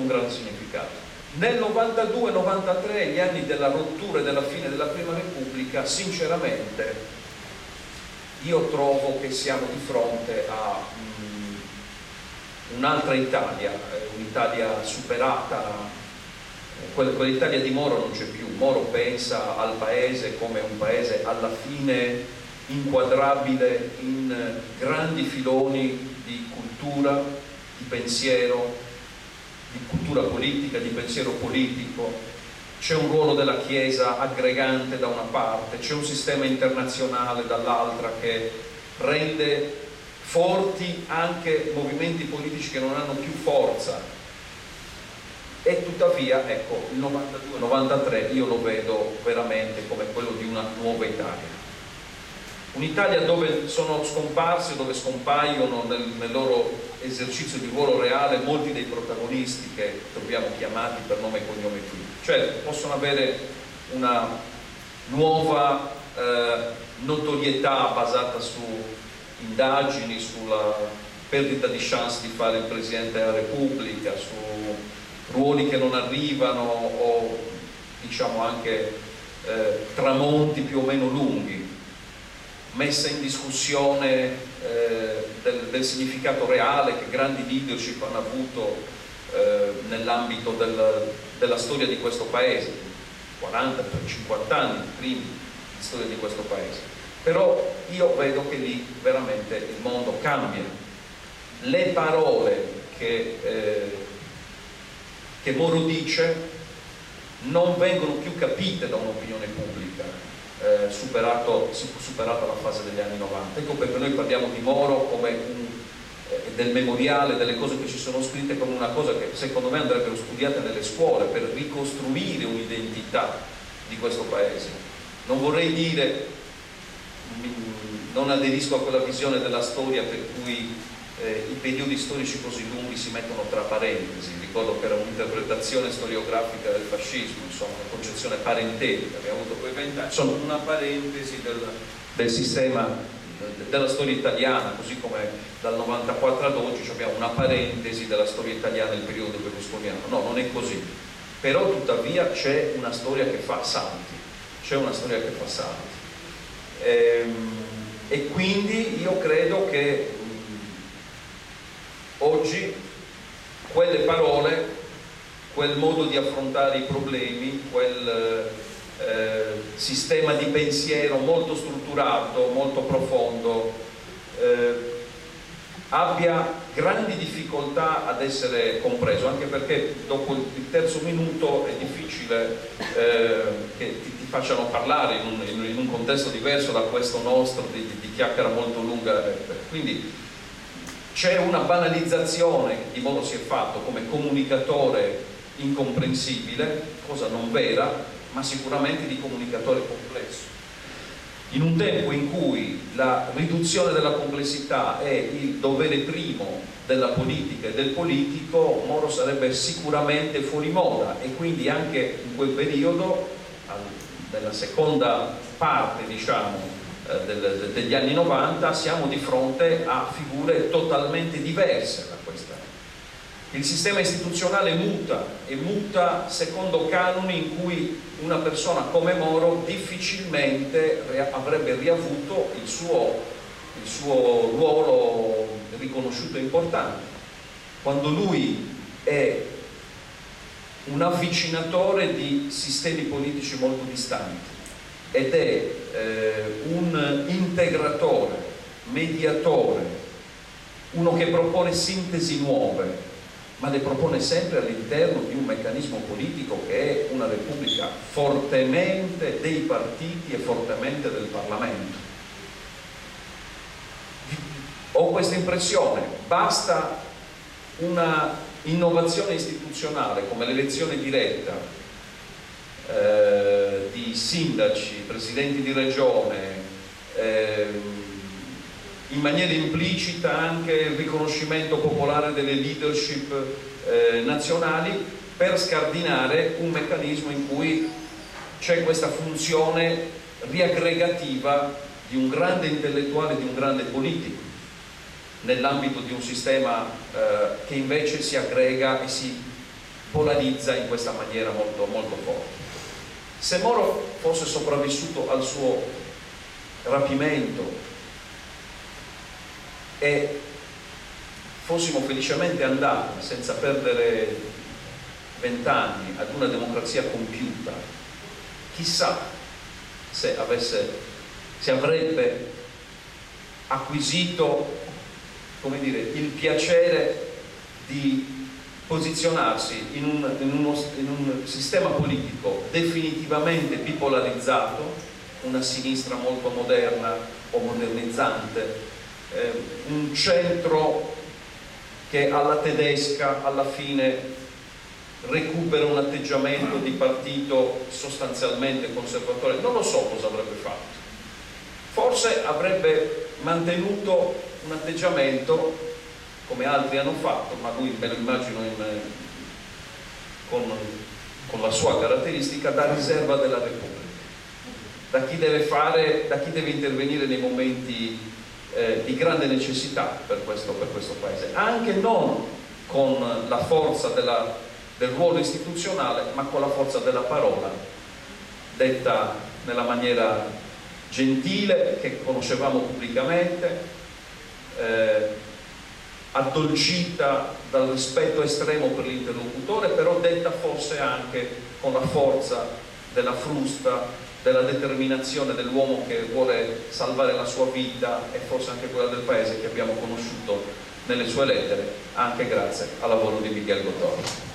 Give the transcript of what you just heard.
un grande significato. Nel 92-93, gli anni della rottura e della fine della Prima Repubblica, sinceramente io trovo che siamo di fronte a un'altra Italia, un'Italia superata. Quell'Italia di Moro non c'è più. Moro pensa al paese come un paese alla fine inquadrabile in grandi filoni di cultura, di pensiero, di cultura politica, di pensiero politico. C'è un ruolo della Chiesa aggregante da una parte, c'è un sistema internazionale dall'altra che rende forti anche movimenti politici che non hanno più forza. E tuttavia, ecco, il 92-93 io lo vedo veramente come quello di una nuova Italia. Un'Italia dove sono scomparsi, dove scompaiono nel loro esercizio di ruolo reale molti dei protagonisti che troviamo chiamati per nome e cognome qui. Certo, possono avere una nuova notorietà basata su indagini, sulla perdita di chance di fare il Presidente della Repubblica, su ruoli che non arrivano o diciamo anche tramonti più o meno lunghi, messa in discussione del significato reale che grandi leadership hanno avuto nell'ambito della storia di questo paese, 40 per 50 anni primi di storia di questo paese. Però io vedo che lì veramente il mondo cambia. Le parole che Moro dice non vengono più capite da un'opinione pubblica, superata la fase degli anni 90. Ecco perché noi parliamo di Moro come del memoriale, delle cose che ci sono scritte, come una cosa che secondo me andrebbero studiate nelle scuole per ricostruire un'identità di questo paese. Non vorrei dire, non aderisco a quella visione della storia per cui i periodi storici così lunghi si mettono tra parentesi. Ricordo che era un'interpretazione storiografica del fascismo, insomma, una concezione parentetica. Abbiamo avuto quei 20 anni, sono una parentesi del sistema della storia italiana, così come dal 94 ad oggi abbiamo una parentesi della storia italiana nel periodo berlusconiano. No, non è così. Però tuttavia c'è una storia che fa salti, e quindi io credo che oggi quelle parole, quel modo di affrontare i problemi, quel sistema di pensiero molto strutturato, molto profondo, abbia grandi difficoltà ad essere compreso, anche perché dopo il terzo minuto è difficile che ti facciano parlare in un contesto diverso da questo nostro di chiacchiera molto lunga. Quindi c'è una banalizzazione che di Moro si è fatto come comunicatore incomprensibile, cosa non vera, ma sicuramente di comunicatore complesso. In un tempo in cui la riduzione della complessità è il dovere primo della politica e del politico, Moro sarebbe sicuramente fuori moda, e quindi anche in quel periodo, nella seconda parte, diciamo, degli anni 90, siamo di fronte a figure totalmente diverse da questa. Il sistema istituzionale muta, e muta secondo canoni in cui una persona come Moro difficilmente avrebbe riavuto il suo ruolo riconosciuto e importante, quando lui è un avvicinatore di sistemi politici molto distanti ed è un integratore, mediatore, uno che propone sintesi nuove, ma le propone sempre all'interno di un meccanismo politico che è una repubblica fortemente dei partiti e fortemente del Parlamento. Ho questa impressione, basta una innovazione istituzionale come l'elezione diretta di sindaci, presidenti di regione, in maniera implicita anche il riconoscimento popolare delle leadership nazionali, per scardinare un meccanismo in cui c'è questa funzione riaggregativa di un grande intellettuale, di un grande politico, nell'ambito di un sistema che invece si aggrega e si polarizza in questa maniera molto, molto forte. Se Moro fosse sopravvissuto al suo rapimento e fossimo felicemente andati senza perdere 20 anni ad una democrazia compiuta, chissà se avrebbe acquisito, come dire, il piacere di posizionarsi in un sistema politico definitivamente bipolarizzato, una sinistra molto moderna o modernizzante, un centro che alla tedesca alla fine recupera un atteggiamento di partito sostanzialmente conservatore. Non lo so cosa avrebbe fatto. Forse avrebbe mantenuto un atteggiamento come altri hanno fatto, ma lui me lo immagino con la sua caratteristica, da riserva della Repubblica, da chi deve intervenire nei momenti di grande necessità per questo Paese, anche non con la forza del ruolo istituzionale, ma con la forza della parola, detta nella maniera gentile che conoscevamo pubblicamente, addolcita dal rispetto estremo per l'interlocutore, però detta forse anche con la forza della frusta, della determinazione dell'uomo che vuole salvare la sua vita e forse anche quella del paese, che abbiamo conosciuto nelle sue lettere, anche grazie al lavoro di Miguel Gotorno.